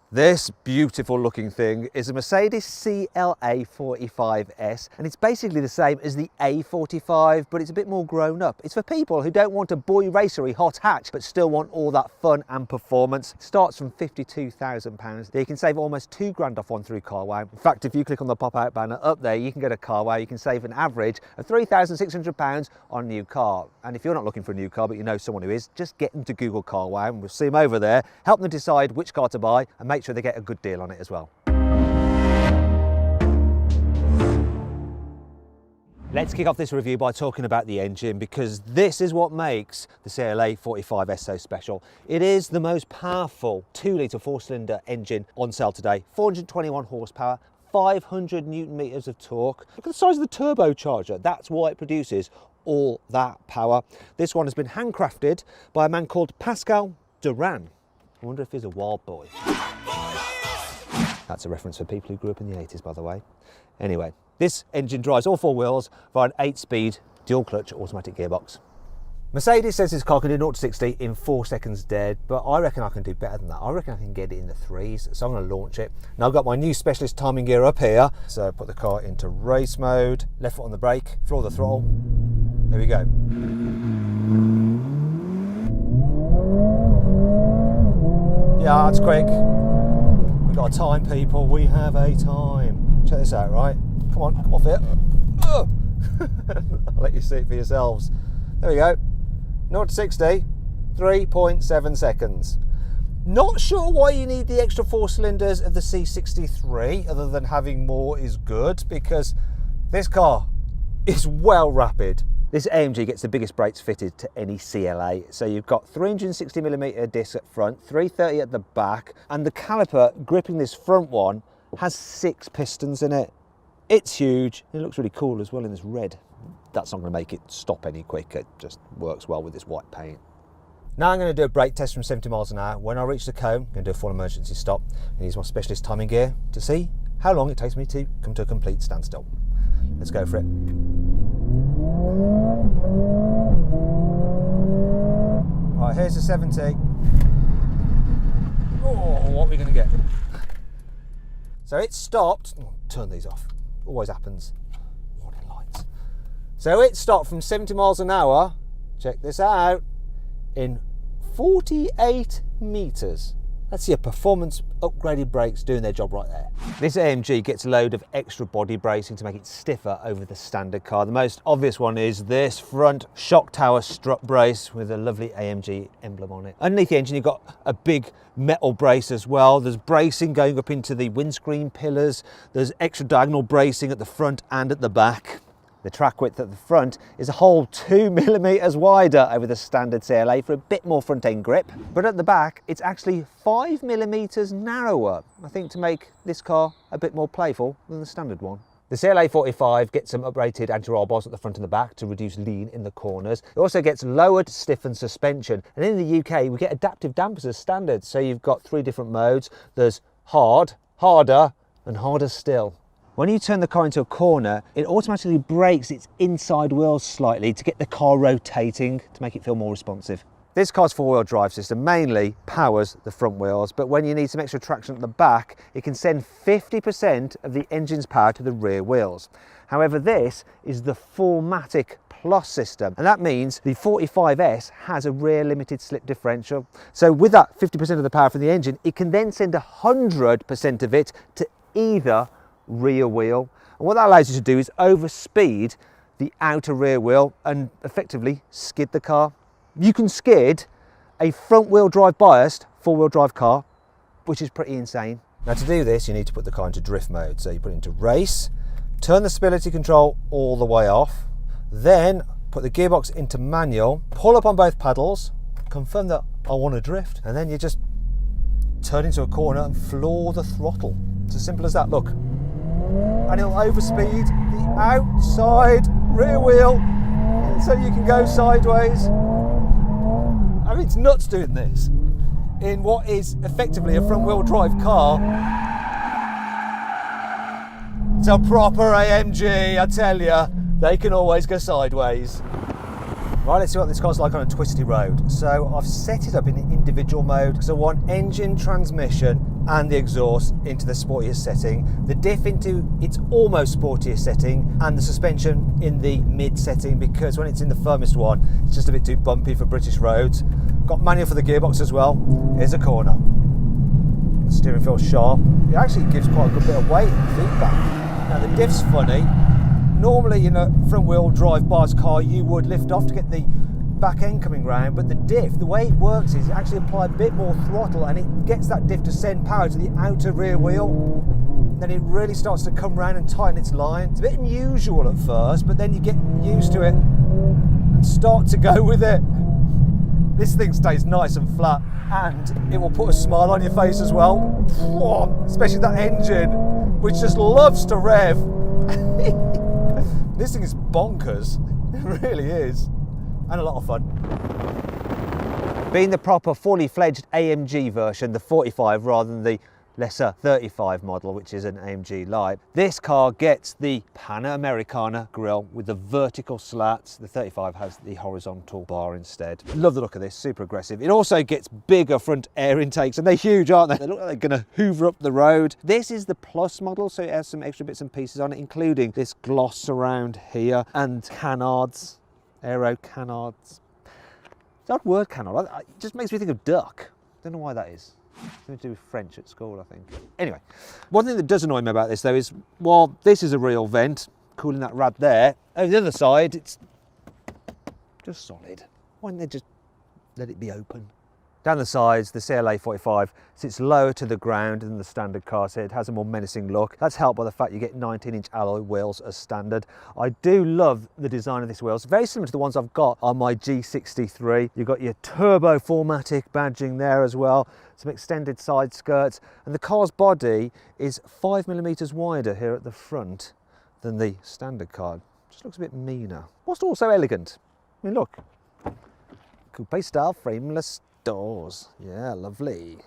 This beautiful looking thing is a Mercedes CLA 45S, and it's basically the same as the A45, but it's a bit more grown up. It's for people who don't want a boy racery hot hatch but still want all that fun and performance. It starts from £52,000. You can save almost £2,000 off one through CarWow. In fact, if you click on the pop-out banner up there, you can go to CarWow. You can save an average of £3,600 on a new car. And if you're not looking for a new car but you know someone who is, just get them to Google CarWow and we'll see them over there, help them decide which car to buy and make sure they get a good deal on it as well. Let's kick off this review by talking about the engine, because this is what makes the CLA 45S so special. It is the most powerful 2-litre 4-cylinder engine on sale today. 421 horsepower, 500 newton meters of torque. Look at the size of the turbocharger. That's why it produces all that power. This one has been handcrafted by a man called Pascal Duran. I wonder if he's a wild boy. That's a reference for people who grew up in the 80s, by the way. Anyway, this engine drives all 4 wheels via an 8-speed dual-clutch automatic gearbox. Mercedes says this car can do 0 to 60 in 4 seconds dead, but I reckon I can do better than that. I reckon I can get it in the 3s, so I'm going to launch it. Now I've got my new specialist timing gear up here, so put the car into race mode, left foot on the brake, floor the throttle. Here we go. Yeah, that's quick. We've got a time, people. We have a time. Check this out, right? Come on, come off it. I'll let you see it for yourselves. There we go. 0 to 60, 3.7 seconds. Not sure why you need the extra 4 cylinders of the C63, other than having more is good, because this car is well rapid. This AMG gets the biggest brakes fitted to any CLA. So you've got 360mm discs at front, 330 at the back, and the caliper gripping this front one has 6 pistons in it. It's huge. It looks really cool as well in this red. That's not going to make it stop any quicker. It just works well with this white paint. Now I'm going to do a brake test from 70 miles an hour. When I reach the cone, I'm going to do a full emergency stop and use my specialist timing gear to see how long it takes me to come to a complete standstill. Let's go for it. Right, here's the 70. Oh, what are we going to get? So it stopped. Oh, turn these off. Always happens. Warning lights. So it stopped from 70 miles an hour. Check this out. In 48 meters. That's your performance upgraded brakes doing their job right there. This AMG gets a load of extra body bracing to make it stiffer over the standard car. The most obvious one is this front shock tower strut brace with a lovely AMG emblem on it. Underneath the engine you've got a big metal brace as well. There's bracing going up into the windscreen pillars. There's extra diagonal bracing at the front and at the back. The track width at the front is a whole 2mm wider over the standard CLA for a bit more front end grip, but at the back it's actually 5mm narrower, I think, to make this car a bit more playful than the standard one. The CLA 45 gets some uprated anti-roll bars at the front and the back to reduce lean in the corners. It also gets lowered stiffened suspension, and in the UK we get adaptive dampers as standard, so you've got 3 different modes. There's hard, harder and harder still. When you turn the car into a corner, it automatically brakes its inside wheels slightly to get the car rotating to make it feel more responsive. This car's 4-wheel drive system mainly powers the front wheels, but when you need some extra traction at the back, it can send 50% of the engine's power to the rear wheels. However, this is the 4MATIC Plus system, and that means the 45S has a rear limited slip differential. So with that 50% of the power from the engine, it can then send 100% of it to either rear wheel, and what that allows you to do is overspeed the outer rear wheel and effectively skid the car. You can skid a front wheel drive biased 4-wheel drive car, which is pretty insane. Now to do this you need to put the car into drift mode, so you put it into race, turn the stability control all the way off, then put the gearbox into manual, pull up on both pedals, confirm that I want to drift, and then you just turn into a corner and floor the throttle. It's as simple as that. Look. And it'll overspeed the outside rear wheel so you can go sideways. I mean, it's nuts doing this in what is effectively a front wheel drive car. It's a proper AMG, I tell you. They can always go sideways. Right, let's see what this car's like on a twisty road. So I've set it up in individual mode because I want engine, transmission and the exhaust into the sportiest setting, the diff into its almost sportiest setting, and the suspension in the mid setting, because when it's in the firmest one, it's just a bit too bumpy for British roads. Got manual for the gearbox as well. Here's a corner. The steering feels sharp. It actually gives quite a good bit of weight and feedback. Now the diff's funny. Normally in a front wheel drive bars car you would lift off to get the back end coming round, but the diff, the way it works is you actually apply a bit more throttle and it gets that diff to send power to the outer rear wheel. Then it really starts to come round and tighten its line. It's a bit unusual at first, but then you get used to it and start to go with it. This thing stays nice and flat, and it will put a smile on your face as well. Especially that engine, which just loves to rev. This thing is bonkers. It really is. And a lot of fun. Being the proper fully fledged AMG version, the 45 rather than the lesser 35 model, which is an AMG Light, this car gets the Panamericana grille with the vertical slats. The 35 has the horizontal bar instead. Love the look of this, super aggressive. It also gets bigger front air intakes, and they're huge, aren't they? They look like they're going to hoover up the road. This is the Plus model, so it has some extra bits and pieces on it, including this gloss surround here and canards, aero canards. It's that word canard, it just makes me think of duck. Don't know why that is. Something to do with French at school, I think. Anyway, one thing that does annoy me about this though is, while this is a real vent, cooling that rad there, over the other side, it's just solid. Why don't they just let it be open? Down the sides, the CLA 45 sits lower to the ground than the standard car, so it has a more menacing look. That's helped by the fact you get 19-inch alloy wheels as standard. I do love the design of this wheels, very similar to the ones I've got on my G63. You've got your turbo 4MATIC badging there as well, some extended side skirts, and the car's body is 5mm wider here at the front than the standard car. Just looks a bit meaner, whilst also elegant. I mean, look, coupe style frameless doors. Yeah, lovely.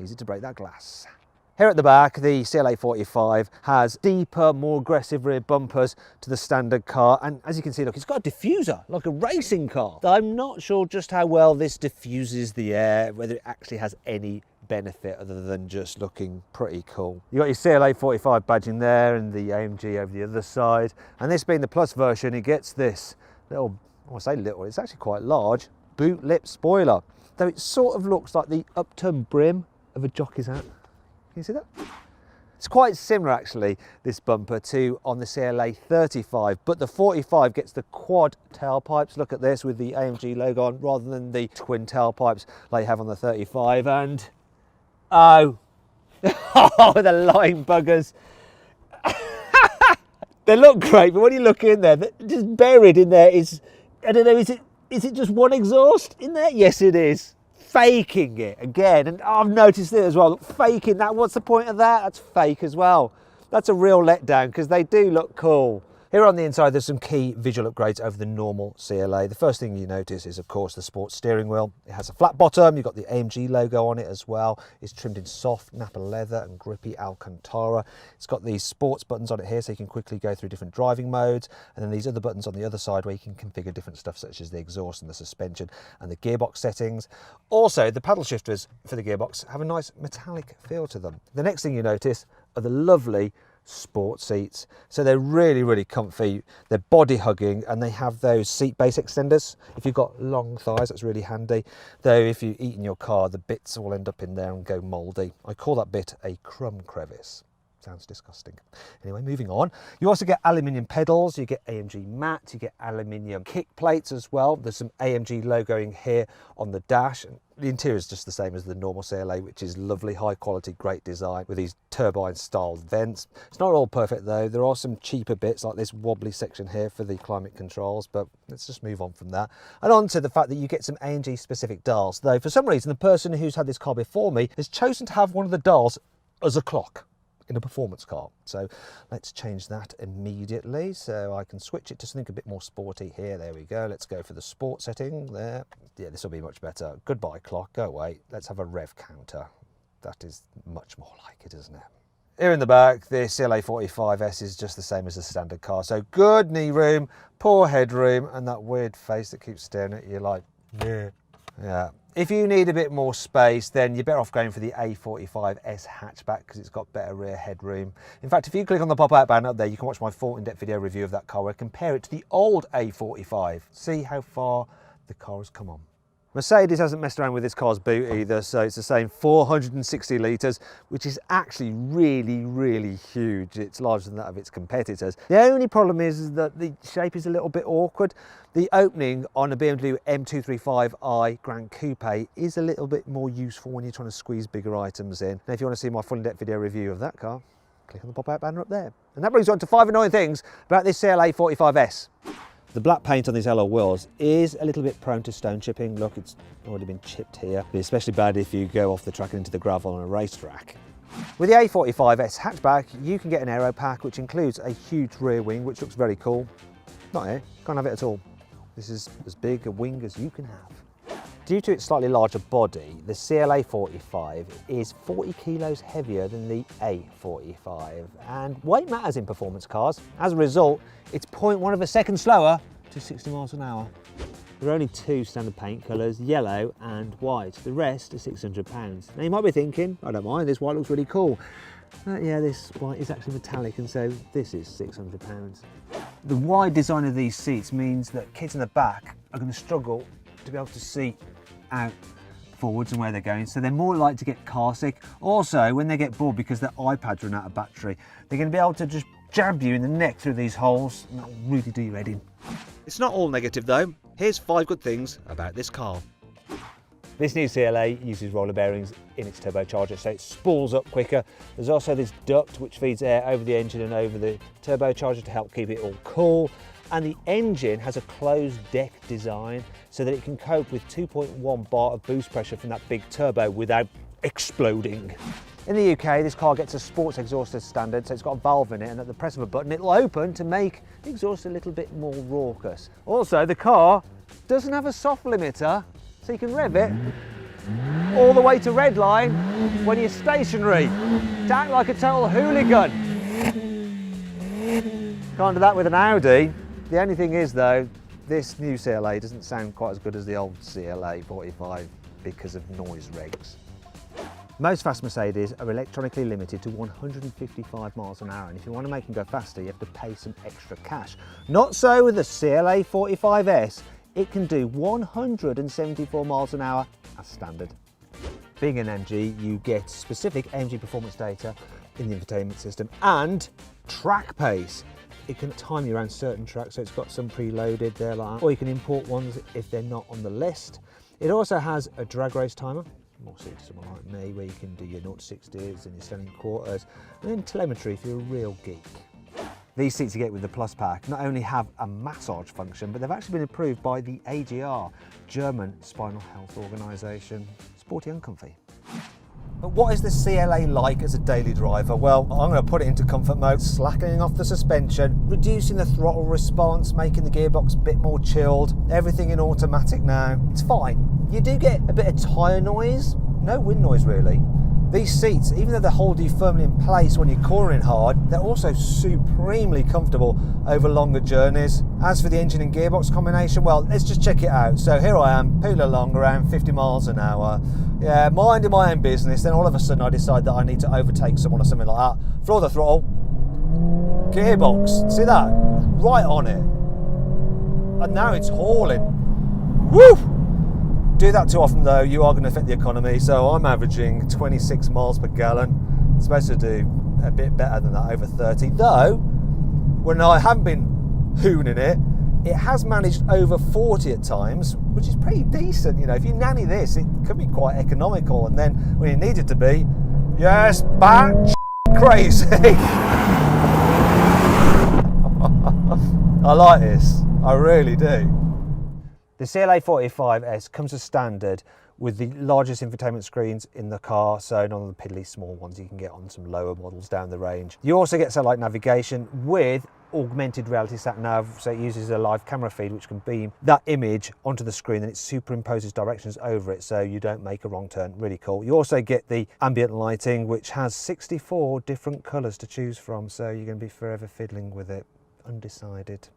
Easy to break that glass. Here at the back, the CLA 45 has deeper, more aggressive rear bumpers to the standard car. And as you can see, look, it's got a diffuser, like a racing car. I'm not sure just how well this diffuses the air, whether it actually has any benefit other than just looking pretty cool. You got your CLA 45 badging there and the AMG over the other side. And this being the Plus version, it gets this little, I say little, it's actually quite large, boot lip spoiler. Though it sort of looks like the upturned brim of a jockey's hat. Can you see that? It's quite similar actually, this bumper, to on the CLA 35, but the 45 gets the quad tailpipes. Look at this with the AMG logo on rather than the twin tailpipes like you have on the 35. And oh, the lying buggers. They look great, but when you look in there, just buried in there is, I don't know, is it just one exhaust in there? Yes, it is. Faking it again. And I've noticed it as well. Look, faking that. What's the point of that? That's fake as well. That's a real letdown because they do look cool. Here on the inside, there's some key visual upgrades over the normal CLA. The first thing you notice is, of course, the sports steering wheel. It has a flat bottom. You've got the AMG logo on it as well. It's trimmed in soft Napa leather and grippy Alcantara. It's got these sports buttons on it here so you can quickly go through different driving modes. And then these other buttons on the other side where you can configure different stuff such as the exhaust and the suspension and the gearbox settings. Also, the paddle shifters for the gearbox have a nice metallic feel to them. The next thing you notice are the lovely sport seats. So they're really, really comfy. They're body hugging and they have those seat base extenders. If you've got long thighs, that's really handy. Though if you eat in your car, the bits will end up in there and go mouldy. I call that bit a crumb crevice. Sounds disgusting. Anyway, moving on. You also get aluminium pedals, you get AMG mats, you get aluminium kick plates as well. There's some AMG logoing here on the dash. The interior is just the same as the normal CLA, which is lovely, high quality, great design with these turbine style vents. It's not all perfect though. There are some cheaper bits like this wobbly section here for the climate controls, but let's just move on from that. And on to the fact that you get some AMG specific dials, though for some reason the person who's had this car before me has chosen to have one of the dials as a clock in a performance car. So let's change that immediately. So I can switch it to something a bit more sporty here. There we go. Let's go for the sport setting there. Yeah, this will be much better. Goodbye clock, go away. Let's have a rev counter. That is much more like it, isn't it? Here in the back, the CLA 45S is just the same as the standard car. So good knee room, poor headroom, and that weird face that keeps staring at you like, yeah. Yeah. If you need a bit more space, then you're better off going for the A45S hatchback because it's got better rear headroom. In fact, if you click on the pop-out button up there, you can watch my full in-depth video review of that car where I compare it to the old A45. See how far the car has come on. Mercedes hasn't messed around with this car's boot either, so it's the same 460 litres, which is actually really, really huge. It's larger than that of its competitors. The only problem is that the shape is a little bit awkward. The opening on a BMW M235i Grand Coupe is a little bit more useful when you're trying to squeeze bigger items in. Now, if you want to see my full in-depth video review of that car, click on the pop-out banner up there. And that brings on to 5 annoying things about this CLA 45S. The black paint on these alloy wheels is a little bit prone to stone chipping. Look, it's already been chipped here. It'd be especially bad if you go off the track and into the gravel on a racetrack. With the A45S hatchback, you can get an aero pack, which includes a huge rear wing, which looks very cool. Not here, can't have it at all. This is as big a wing as you can have. Due to its slightly larger body, the CLA 45 is 40 kilos heavier than the A45, and weight matters in performance cars. As a result, it's 0.1 of a second slower to 60 miles an hour. There are only 2 standard paint colours, yellow and white. The rest are £600. Now you might be thinking, I don't mind, this white looks really cool. Yeah, this white is actually metallic, and so this is £600. The wide design of these seats means that kids in the back are going to struggle to be able to see out forwards and where they're going, so they're more likely to get car sick. Also, when they get bored because their iPads run out of battery, they're going to be able to just jab you in the neck through these holes, and that'll really do your head in. It's not all negative though. Here's 5 good things about this car. This new CLA uses roller bearings in its turbocharger, so it spools up quicker. There's also this duct which feeds air over the engine and over the turbocharger to help keep it all cool. And the engine has a closed deck design so that it can cope with 2.1 bar of boost pressure from that big turbo without exploding. In the UK, this car gets a sports exhaust as standard, so it's got a valve in it, and at the press of a button, it'll open to make the exhaust a little bit more raucous. Also, the car doesn't have a soft limiter, so you can rev it all the way to red line when you're stationary to act like a total hooligan. Can't do that with an Audi. The only thing is though, this new CLA doesn't sound quite as good as the old CLA 45 because of noise regs. Most fast Mercedes are electronically limited to 155 miles an hour, and if you want to make them go faster, you have to pay some extra cash. Not so with the CLA 45S. It can do 174 miles an hour as standard. Being an AMG, you get specific AMG performance data in the infotainment system and track pace. It can time you around certain tracks, so it's got some preloaded there like that, or you can import ones if they're not on the list. It also has a drag race timer, more suited to someone like me, where you can do your 0 to 60s and your standing quarters, and then telemetry if you're a real geek. These seats you get with the Plus Pack not only have a massage function, but they've actually been approved by the AGR, German Spinal Health Organisation. Sporty and comfy. But what is the CLA like as a daily driver? Well, I'm going to put it into comfort mode, slackening off the suspension, reducing the throttle response, making the gearbox a bit more chilled, everything in automatic now. It's fine. You do get a bit of tyre noise, no wind noise really. These seats, even though they hold you firmly in place when you're cornering hard, they're also supremely comfortable over longer journeys. As for the engine and gearbox combination, well, let's just check it out. So here I am, peeling along around 50 miles an hour. Yeah, minding my own business, then all of a sudden I decide that I need to overtake someone or something like that. Floor the throttle, gearbox, see that? Right on it. And now it's hauling. Woo! Do that too often though, you are going to affect the economy, so I'm averaging 26 miles per gallon. It's supposed to do a bit better than that, over 30. Though, when I haven't been hooning it, it has managed over 40 at times, which is pretty decent. You know, if you nanny this, it could be quite economical, and then when you need it to be, yes, batch crazy. I like this, I really do. The CLA 45S comes as standard with the largest infotainment screens in the car, so none of the piddly small ones you can get on some lower models down the range. You also get satellite navigation with augmented reality sat nav, so it uses a live camera feed which can beam that image onto the screen and it superimposes directions over it so you don't make a wrong turn. Really cool. You also get the ambient lighting, which has 64 different colours to choose from, so you're going to be forever fiddling with it. Undecided.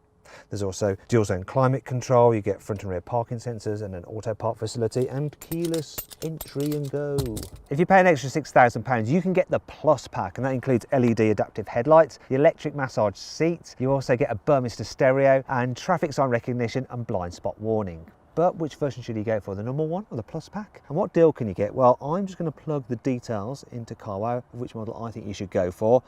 There's also dual zone climate control, you get front and rear parking sensors and an auto park facility and keyless entry and go. If you pay an extra £6,000, you can get the Plus pack, and that includes LED adaptive headlights, the electric massage seats, you also get a Burmester stereo and traffic sign recognition and blind spot warning. But which version should you go for, the normal one or the Plus pack? And what deal can you get? Well, I'm just going to plug the details into CarWow of which model I think you should go for.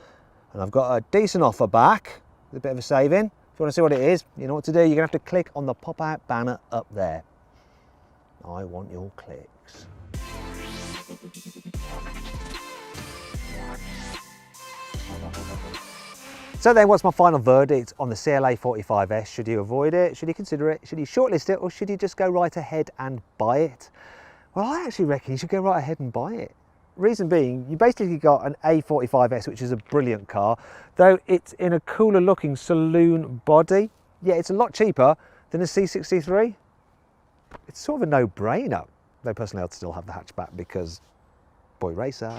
And I've got a decent offer back, with a bit of a saving. If you want to see what it is, you know what to do. You're going to have to click on the pop-out banner up there. I want your clicks. So then, what's my final verdict on the CLA 45S? Should you avoid it? Should you consider it? Should you shortlist it? Or should you just go right ahead and buy it? Well, I actually reckon you should go right ahead and buy it. Reason being, you basically got an A45S, which is a brilliant car, though it's in a cooler looking saloon body. Yeah, it's a lot cheaper than a C63. It's sort of a no-brainer. Though personally, I'd still have the hatchback because, boy racer.